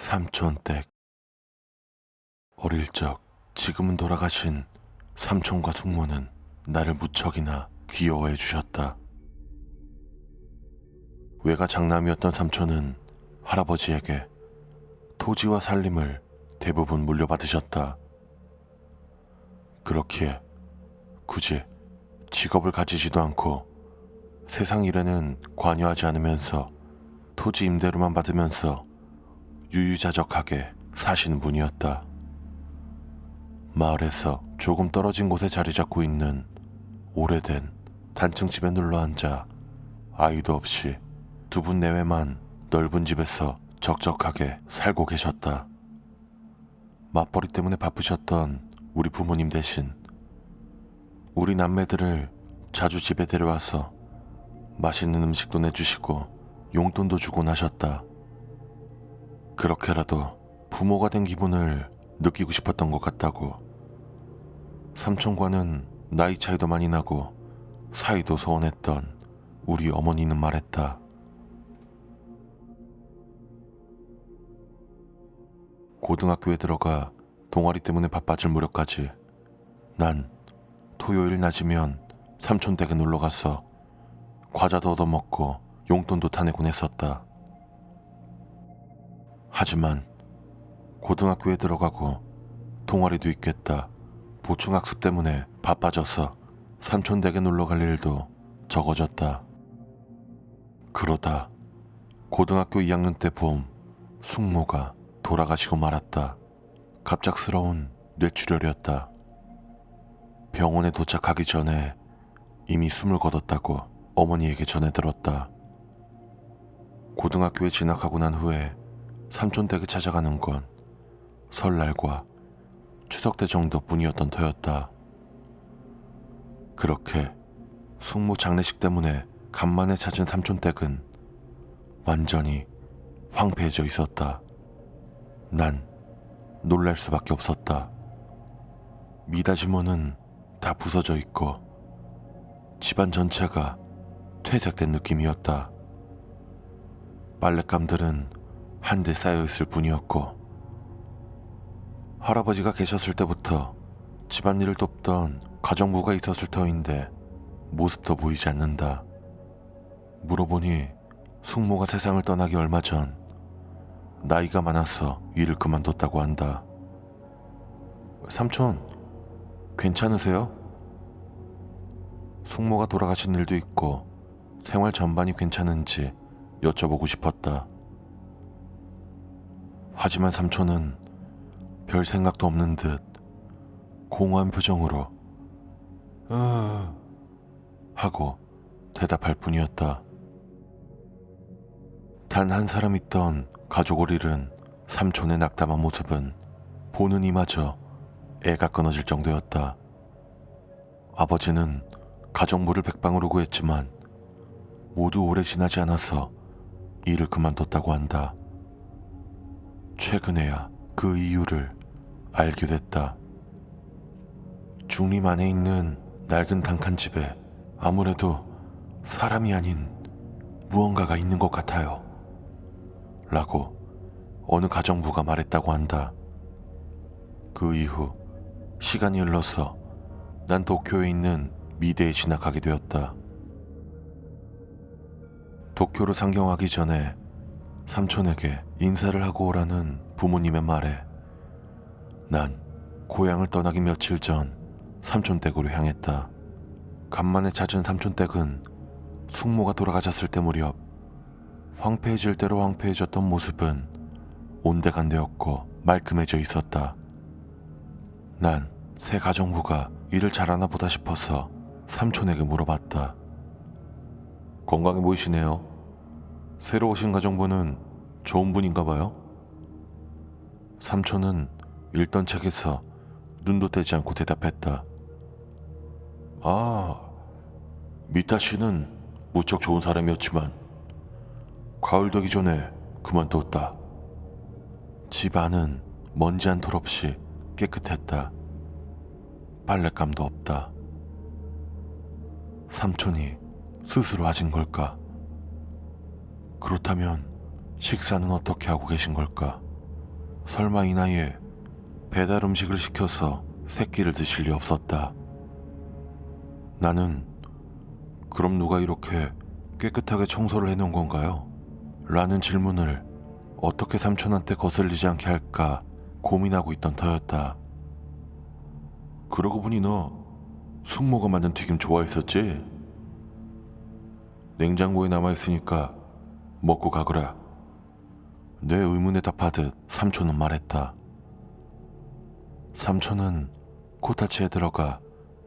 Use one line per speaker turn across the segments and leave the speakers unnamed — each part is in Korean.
삼촌댁. 어릴 적 지금은 돌아가신 삼촌과 숙모는 나를 무척이나 귀여워해 주셨다. 외가 장남이었던 삼촌은 할아버지에게 토지와 살림을 대부분 물려받으셨다. 그렇기에 굳이 직업을 가지지도 않고 세상 일에는 관여하지 않으면서 토지 임대료만 받으면서 유유자적하게 사시는 분이었다. 마을에서 조금 떨어진 곳에 자리 잡고 있는 오래된 단층 집에 눌러 앉아 아이도 없이 두 분 내외만 넓은 집에서 적적하게 살고 계셨다. 맞벌이 때문에 바쁘셨던 우리 부모님 대신 우리 남매들을 자주 집에 데려와서 맛있는 음식도 내주시고 용돈도 주곤 하셨다. 그렇게라도 부모가 된 기분을 느끼고 싶었던 것 같다고. 삼촌과는 나이 차이도 많이 나고 사이도 소원했던 우리 어머니는 말했다. 고등학교에 들어가 동아리 때문에 바빠질 무렵까지 난 토요일 낮이면 삼촌 댁에 놀러가서 과자도 얻어먹고 용돈도 타내곤 했었다. 하지만 고등학교에 들어가고 동아리도 있겠다 보충학습 때문에 바빠져서 삼촌 댁에 놀러갈 일도 적어졌다. 그러다 고등학교 2학년 때 봄 숙모가 돌아가시고 말았다. 갑작스러운 뇌출혈이었다. 병원에 도착하기 전에 이미 숨을 거뒀다고 어머니에게 전해 들었다. 고등학교에 진학하고 난 후에 삼촌 댁에 찾아가는 건 설날과 추석 때 정도뿐이었던 터였다. 그렇게 숙모 장례식 때문에 간만에 찾은 삼촌 댁은 완전히 황폐해져 있었다. 난 놀랄 수밖에 없었다. 미닫이모는 다 부서져 있고 집안 전체가 퇴색된 느낌이었다. 빨랫감들은 한데 쌓여있을 뿐이었고 할아버지가 계셨을 때부터 집안일을 돕던 가정부가 있었을 터인데 모습도 보이지 않는다. 물어보니 숙모가 세상을 떠나기 얼마 전 나이가 많아서 일을 그만뒀다고 한다. 삼촌, 괜찮으세요? 숙모가 돌아가신 일도 있고 생활 전반이 괜찮은지 여쭤보고 싶었다. 하지만 삼촌은 별 생각도 없는 듯 공허한 표정으로 하고 대답할 뿐이었다. 단 한 사람 있던 가족을 잃은 삼촌의 낙담한 모습은 보는 이마저 애가 끊어질 정도였다. 아버지는 가정부를 백방으로 구했지만 모두 오래 지나지 않아서 일을 그만뒀다고 한다. 최근에야 그 이유를 알게 됐다. 중림 안에 있는 낡은 단칸집에 아무래도 사람이 아닌 무언가가 있는 것 같아요. 라고 어느 가정부가 말했다고 한다. 그 이후 시간이 흘러서 난 도쿄에 있는 미대에 진학하게 되었다. 도쿄로 상경하기 전에 삼촌에게 인사를 하고 오라는 부모님의 말에 난 고향을 떠나기 며칠 전 삼촌 댁으로 향했다. 간만에 찾은 삼촌 댁은 숙모가 돌아가셨을 때 무렵 황폐해질 대로 황폐해졌던 모습은 온데간데없고 말끔해져 있었다. 난 새 가정부가 일을 잘하나 보다 싶어서 삼촌에게 물어봤다. 건강해 보이시네요. 새로 오신 가정부는 좋은 분인가 봐요? 삼촌은 읽던 책에서 눈도 떼지 않고 대답했다. 미타 씨는 무척 좋은 사람이었지만 가을 되기 전에 그만뒀다. 집 안은 먼지 한 톨 없이 깨끗했다. 빨랫감도 없다. 삼촌이 스스로 하신 걸까? 그렇다면 식사는 어떻게 하고 계신 걸까? 설마 이 나이에 배달 음식을 시켜서 새끼를 드실 리 없었다. 나는 그럼 누가 이렇게 깨끗하게 청소를 해놓은 건가요? 라는 질문을 어떻게 삼촌한테 거슬리지 않게 할까 고민하고 있던 터였다. 그러고 보니 너 숙모가 만든 튀김 좋아했었지? 냉장고에 남아있으니까 먹고 가거라. 내 의문에 답하듯 삼촌은 말했다. 삼촌은 코타치에 들어가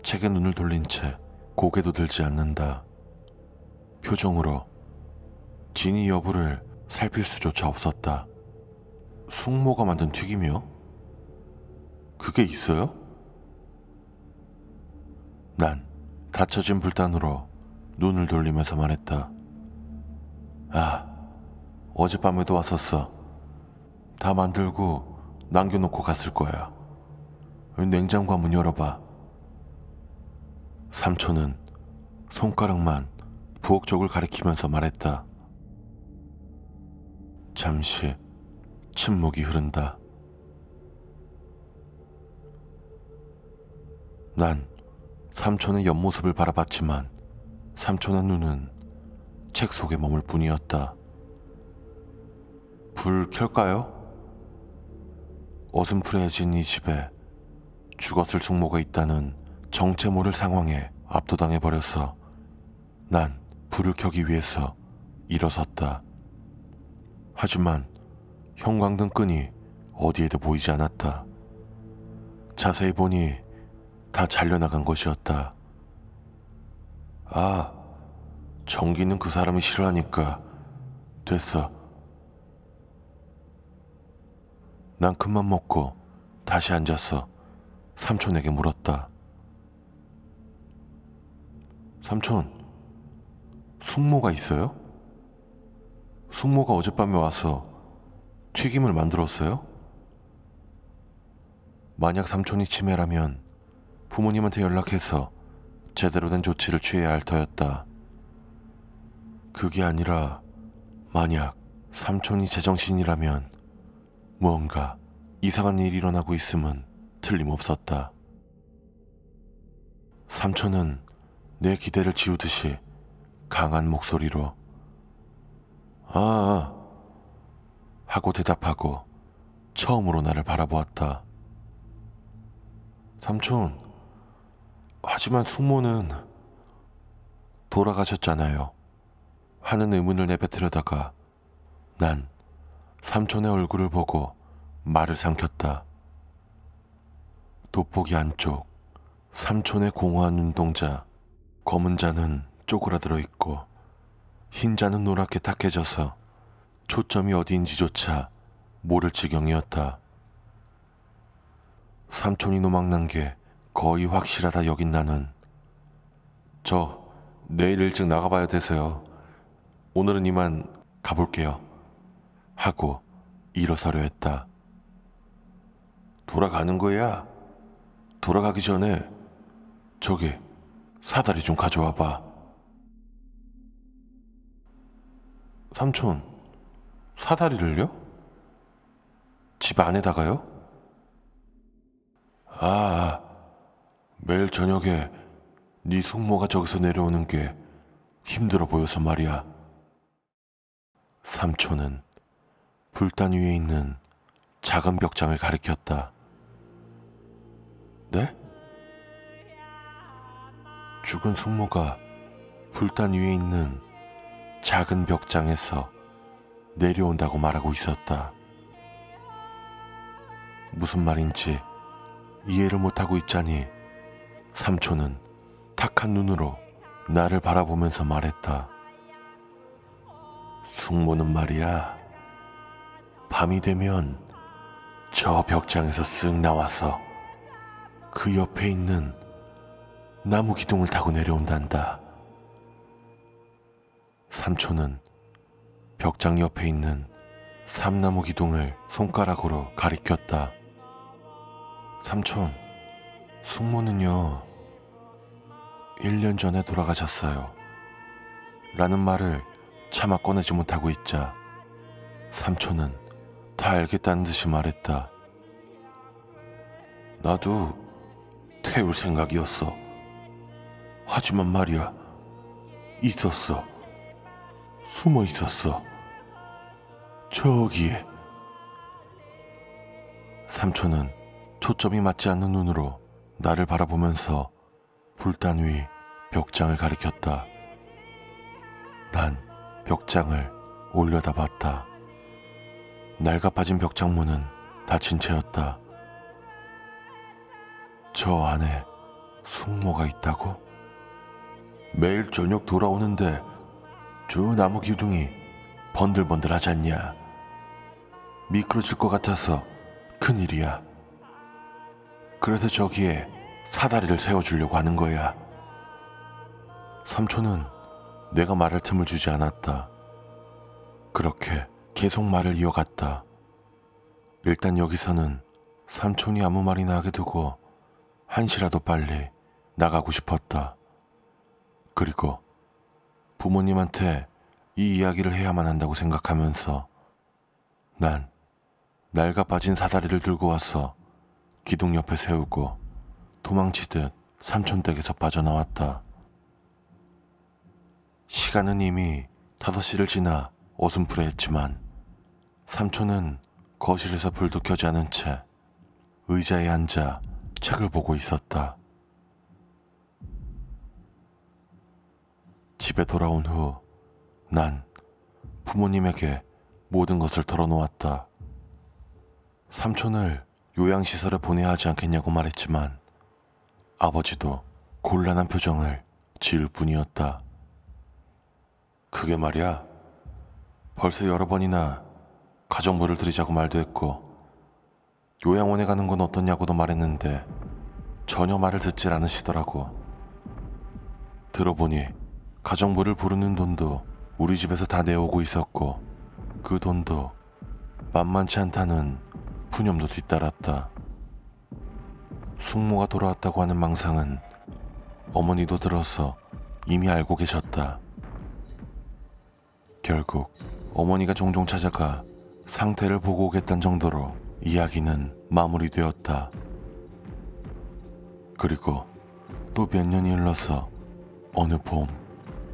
책에 눈을 돌린 채 고개도 들지 않는다. 표정으로 진이 여부를 살필 수조차 없었다. 숙모가 만든 튀김이요? 그게 있어요? 난 닫혀진 불단으로 눈을 돌리면서 말했다. 아, 어젯밤에도 왔었어. 다 만들고 남겨놓고 갔을 거야. 냉장고 문 열어봐. 삼촌은 손가락만 부엌 쪽을 가리키면서 말했다. 잠시 침묵이 흐른다. 난 삼촌의 옆모습을 바라봤지만 삼촌의 눈은 책 속에 머물 뿐이었다. 불 켤까요? 어슴푸레해진 이 집에 죽었을 숙모가 있다는 정체 모를 상황에 압도당해버려서 난 불을 켜기 위해서 일어섰다. 하지만 형광등 끈이 어디에도 보이지 않았다. 자세히 보니 다 잘려나간 것이었다. 아, 전기는 그 사람이 싫어하니까 됐어. 난 큰맘 먹고 다시 앉아서 삼촌에게 물었다. 삼촌, 숙모가 있어요? 숙모가 어젯밤에 와서 튀김을 만들었어요? 만약 삼촌이 치매라면 부모님한테 연락해서 제대로 된 조치를 취해야 할 터였다. 그게 아니라 만약 삼촌이 제정신이라면 무언가 이상한 일이 일어나고 있음은 틀림없었다. 삼촌은 내 기대를 지우듯이 강한 목소리로 하고 대답하고 처음으로 나를 바라보았다. 삼촌, 하지만 숙모는 돌아가셨잖아요. 하는 의문을 내뱉으려다가 난 삼촌의 얼굴을 보고 말을 삼켰다. 돋보기 안쪽 삼촌의 공허한 눈동자, 검은 자는 쪼그라들어 있고 흰 자는 노랗게 탁해져서 초점이 어디인지조차 모를 지경이었다. 삼촌이 노망난 게 거의 확실하다 여긴 나는 저 내일 일찍 나가봐야 돼서요. 오늘은 이만 가볼게요. 하고 일어서려 했다. 돌아가는 거야? 돌아가기 전에 저기 사다리 좀 가져와봐. 삼촌, 사다리를요? 집 안에다가요? 매일 저녁에 네 숙모가 저기서 내려오는 게 힘들어 보여서 말이야. 삼촌은 불단 위에 있는 작은 벽장을 가리켰다. 네? 죽은 숙모가 불단 위에 있는 작은 벽장에서 내려온다고 말하고 있었다. 무슨 말인지 이해를 못하고 있자니 삼촌은 탁한 눈으로 나를 바라보면서 말했다. 숙모는 말이야, 밤이 되면 저 벽장에서 쓱 나와서 그 옆에 있는 나무 기둥을 타고 내려온단다. 삼촌은 벽장 옆에 있는 삼나무 기둥을 손가락으로 가리켰다. 삼촌, 숙모는요, 1년 전에 돌아가셨어요. 라는 말을 차마 꺼내지 못하고 있자 삼촌은 다 알겠다는 듯이 말했다. 나도 태울 생각이었어. 하지만 말이야, 있었어. 숨어 있었어. 저기에. 삼촌은 초점이 맞지 않는 눈으로 나를 바라보면서 불단 위 벽장을 가리켰다. 난 벽장을 올려다봤다. 낡아빠진 벽장문은 닫힌 채였다. 저 안에 숙모가 있다고? 매일 저녁 돌아오는데 저 나무 기둥이 번들번들하지 않냐? 미끄러질 것 같아서 큰일이야. 그래서 저기에 사다리를 세워주려고 하는 거야. 삼촌은 내가 말할 틈을 주지 않았다. 그렇게 계속 말을 이어갔다. 일단 여기서는 삼촌이 아무 말이나 하게 두고 한시라도 빨리 나가고 싶었다. 그리고 부모님한테 이 이야기를 해야만 한다고 생각하면서 난 낡아 빠진 사다리를 들고 와서 기둥 옆에 세우고 도망치듯 삼촌 댁에서 빠져나왔다. 시간은 이미 5시를 지나 어슴푸레했지만 삼촌은 거실에서 불도 켜지 않은 채 의자에 앉아 책을 보고 있었다. 집에 돌아온 후 난 부모님에게 모든 것을 털어놓았다. 삼촌을 요양시설에 보내야 하지 않겠냐고 말했지만 아버지도 곤란한 표정을 지을 뿐이었다. 그게 말이야, 벌써 여러 번이나 가정부를 들이자고 말도 했고 요양원에 가는 건 어떻냐고도 말했는데 전혀 말을 듣질 않으시더라고. 들어보니 가정부를 부르는 돈도 우리 집에서 다 내오고 있었고 그 돈도 만만치 않다는 푸념도 뒤따랐다. 숙모가 돌아왔다고 하는 망상은 어머니도 들어서 이미 알고 계셨다. 결국 어머니가 종종 찾아가 상태를 보고 오겠다는 정도로 이야기는 마무리되었다. 그리고 또 몇 년이 흘러서 어느 봄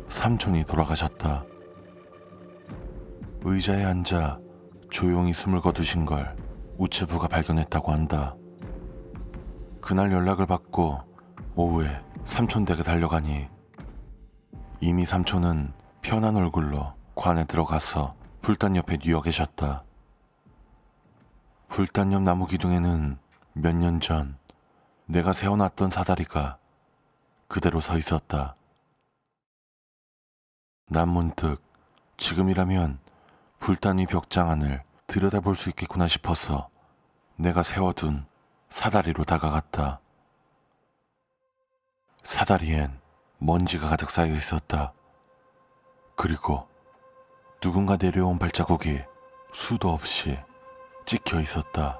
삼촌이 돌아가셨다. 의자에 앉아 조용히 숨을 거두신 걸 우체부가 발견했다고 한다. 그날 연락을 받고 오후에 삼촌 댁에 달려가니 이미 삼촌은 편한 얼굴로 관에 들어가서 불단 옆에 누워 계셨다. 불단 옆 나무 기둥에는 몇 년 전 내가 세워놨던 사다리가 그대로 서 있었다. 난 문득 지금이라면 불단 위 벽장 안을 들여다볼 수 있겠구나 싶어서 내가 세워둔 사다리로 다가갔다. 사다리엔 먼지가 가득 쌓여 있었다. 그리고 누군가 내려온 발자국이 수도 없이 찍혀 있었다.